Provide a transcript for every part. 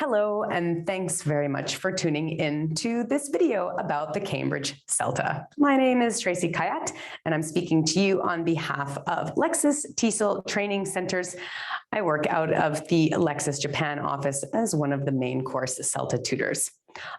Hello, and thanks very much for tuning in to this video about the Cambridge CELTA. My name is Tracy Kayat, and I'm speaking to you on behalf of Lexis TESOL Training Centers. I work out of the Lexis Japan office as one of the main course CELTA tutors.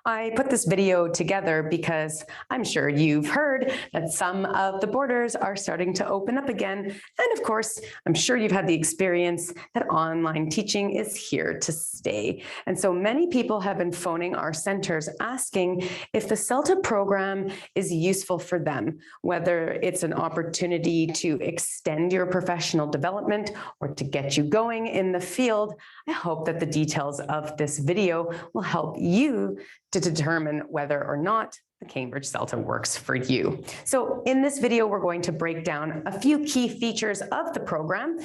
I put this video together because I'm sure you've heard that some of the borders are starting to open up again. And of course, I'm sure you've had the experience that online teaching is here to stay. And so many people have been phoning our centers asking if the CELTA program is useful for them, whether it's an opportunity to extend your professional development or to get you going in the field. I hope that the details of this video will help you to determine whether or not the Cambridge CELTA works for you. So in this video, we're going to break down a few key features of the program.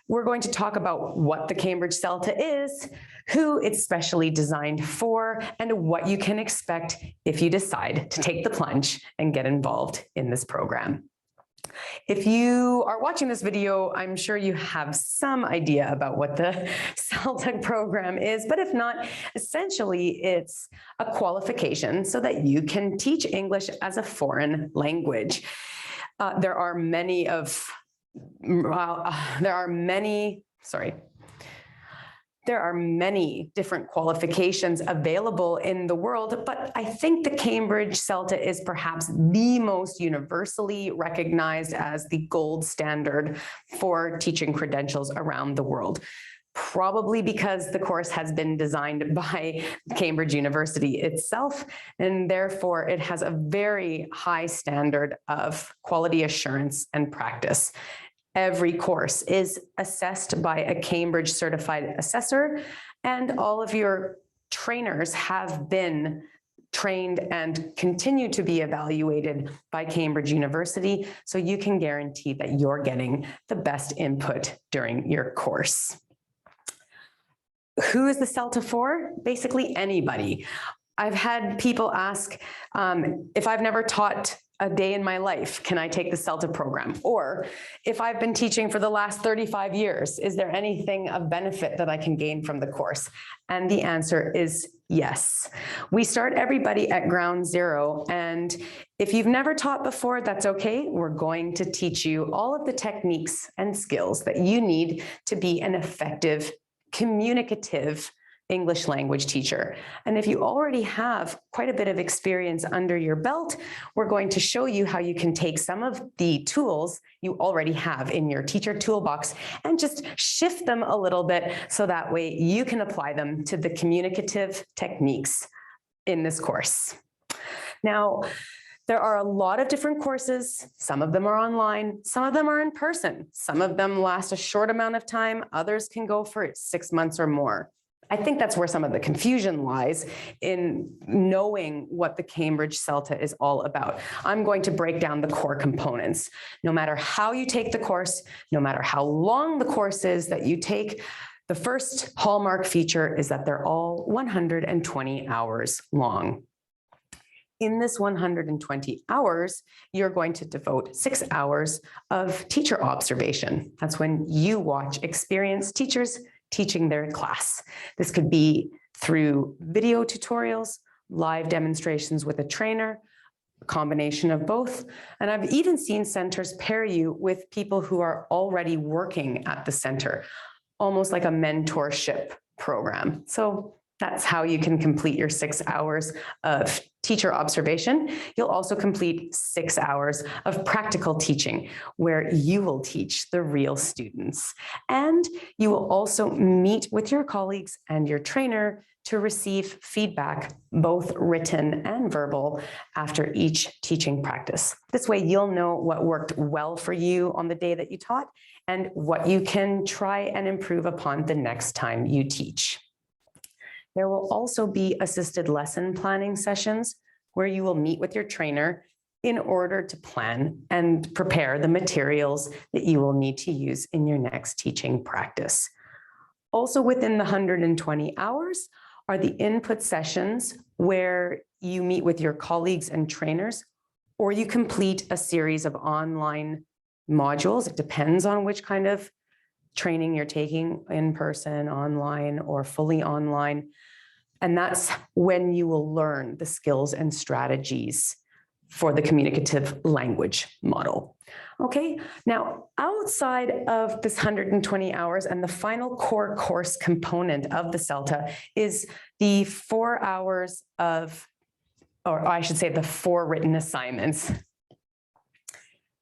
We're going to talk about what the Cambridge CELTA is, who it's specially designed for, and what you can expect if you decide to take the plunge and get involved in this program. If you are watching this video, I'm sure you have some idea about what the CELTA program is, but if not, essentially it's a qualification so that you can teach English as a foreign language. There are many different qualifications available in the world, but I think the Cambridge CELTA is perhaps the most universally recognized as the gold standard for teaching credentials around the world. Probably because the course has been designed by Cambridge University itself, and therefore it has a very high standard of quality assurance and practice. Every course is assessed by a Cambridge certified assessor, and all of your trainers have been trained and continue to be evaluated by Cambridge University, so you can guarantee that you're getting the best input during your course. Who is the CELTA for? Basically anybody. I've had people ask, if I've never taught a day in my life, can I take the CELTA program? Or if I've been teaching for the last 35 years, is there anything of benefit that I can gain from the course? And the answer is yes. We start everybody at ground zero. And if you've never taught before, that's okay. We're going to teach you all of the techniques and skills that you need to be an effective, communicative English language teacher. And if you already have quite a bit of experience under your belt, we're going to show you how you can take some of the tools you already have in your teacher toolbox and just shift them a little bit so that way you can apply them to the communicative techniques in this course. Now, there are a lot of different courses. Some of them are online, some of them are in person. Some of them last a short amount of time. Others can go for 6 months or more. I think that's where some of the confusion lies in knowing what the Cambridge CELTA is all about. I'm going to break down the core components. No matter how you take the course, no matter how long the course is that you take, the first hallmark feature is that they're all 120 hours long. In this 120 hours, you're going to devote 6 hours of teacher observation. That's when you watch experienced teachers teaching their class. This could be through video tutorials, live demonstrations with a trainer, a combination of both. And I've even seen centers pair you with people who are already working at the center, almost like a mentorship program. So that's how you can complete your 6 hours of teacher observation. You'll also complete 6 hours of practical teaching where you will teach the real students. And you will also meet with your colleagues and your trainer to receive feedback, both written and verbal, after each teaching practice. This way you'll know what worked well for you on the day that you taught and what you can try and improve upon the next time you teach. There will also be assisted lesson planning sessions where you will meet with your trainer in order to plan and prepare the materials that you will need to use in your next teaching practice. Also within the 120 hours are the input sessions where you meet with your colleagues and trainers, or you complete a series of online modules. It depends on which kind of training you're taking in person, online, or fully online. And that's when you will learn the skills and strategies for the communicative language model. Okay, now outside of this 120 hours, and the final core course component of the CELTA is the 4 hours of, or I should say the 4 written assignments.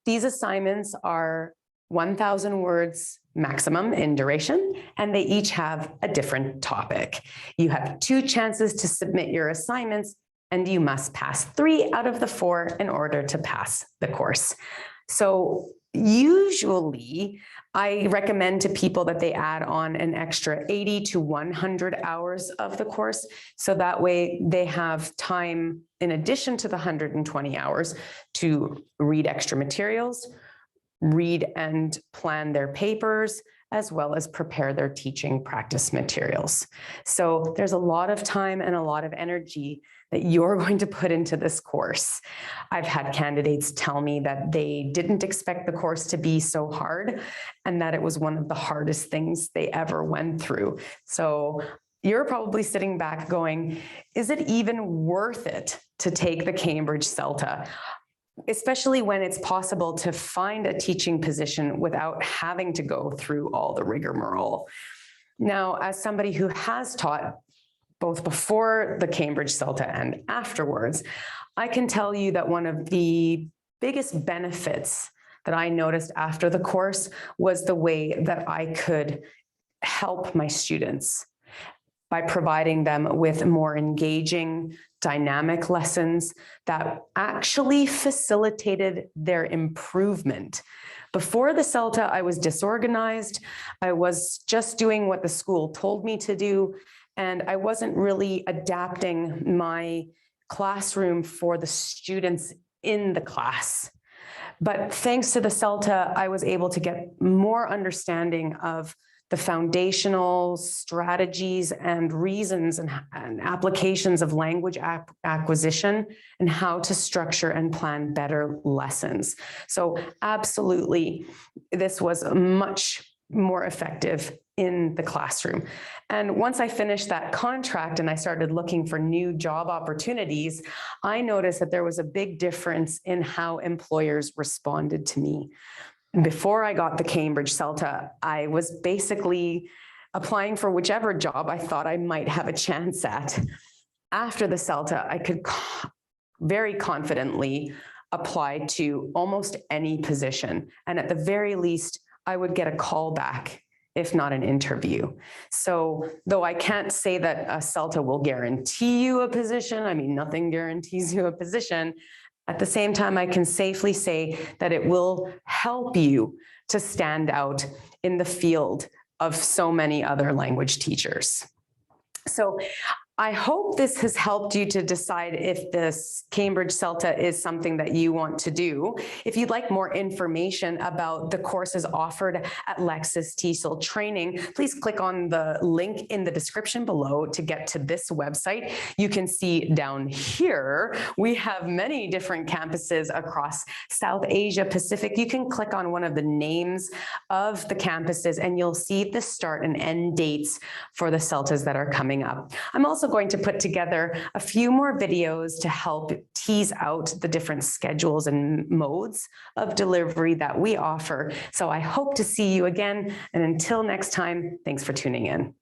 These assignments are 1,000 words maximum in duration, and they each have a different topic. You have 2 chances to submit your assignments, and you must pass 3 out of the 4 in order to pass the course. So usually I recommend to people that they add on an extra 80 to 100 hours of the course. So that way they have time in addition to the 120 hours to read extra materials, read and plan their papers, as well as prepare their teaching practice materials. So there's a lot of time and a lot of energy that you're going to put into this course. I've had candidates tell me that they didn't expect the course to be so hard and that it was one of the hardest things they ever went through. So you're probably sitting back going, is it even worth it to take the Cambridge CELTA? Especially when it's possible to find a teaching position without having to go through all the rigmarole. Now, as somebody who has taught both before the Cambridge CELTA and afterwards, I can tell you that one of the biggest benefits that I noticed after the course was the way that I could help my students by providing them with more engaging, dynamic lessons that actually facilitated their improvement. Before the CELTA, I was disorganized. I was just doing what the school told me to do, and I wasn't really adapting my classroom for the students in the class. But thanks to the CELTA, I was able to get more understanding of the foundational strategies and reasons and applications of language acquisition and how to structure and plan better lessons. So absolutely, this was much more effective in the classroom. And once I finished that contract and I started looking for new job opportunities, I noticed that there was a big difference in how employers responded to me. Before I got the Cambridge CELTA, I was basically applying for whichever job I thought I might have a chance at. After the CELTA, I could very confidently apply to almost any position. And at the very least, I would get a call back, if not an interview. So though I can't say that a CELTA will guarantee you a position, I mean, nothing guarantees you a position. At the same time, I can safely say that it will help you to stand out in the field of so many other language teachers. So I hope this has helped you to decide if this Cambridge CELTA is something that you want to do. If you'd like more information about the courses offered at Lexis TESOL Training, please click on the link in the description below to get to this website. You can see down here, we have many different campuses across South Asia Pacific. You can click on one of the names of the campuses and you'll see the start and end dates for the CELTAs that are coming up. I'm also going to put together a few more videos to help tease out the different schedules and modes of delivery that we offer. So I hope to see you again. And until next time, thanks for tuning in.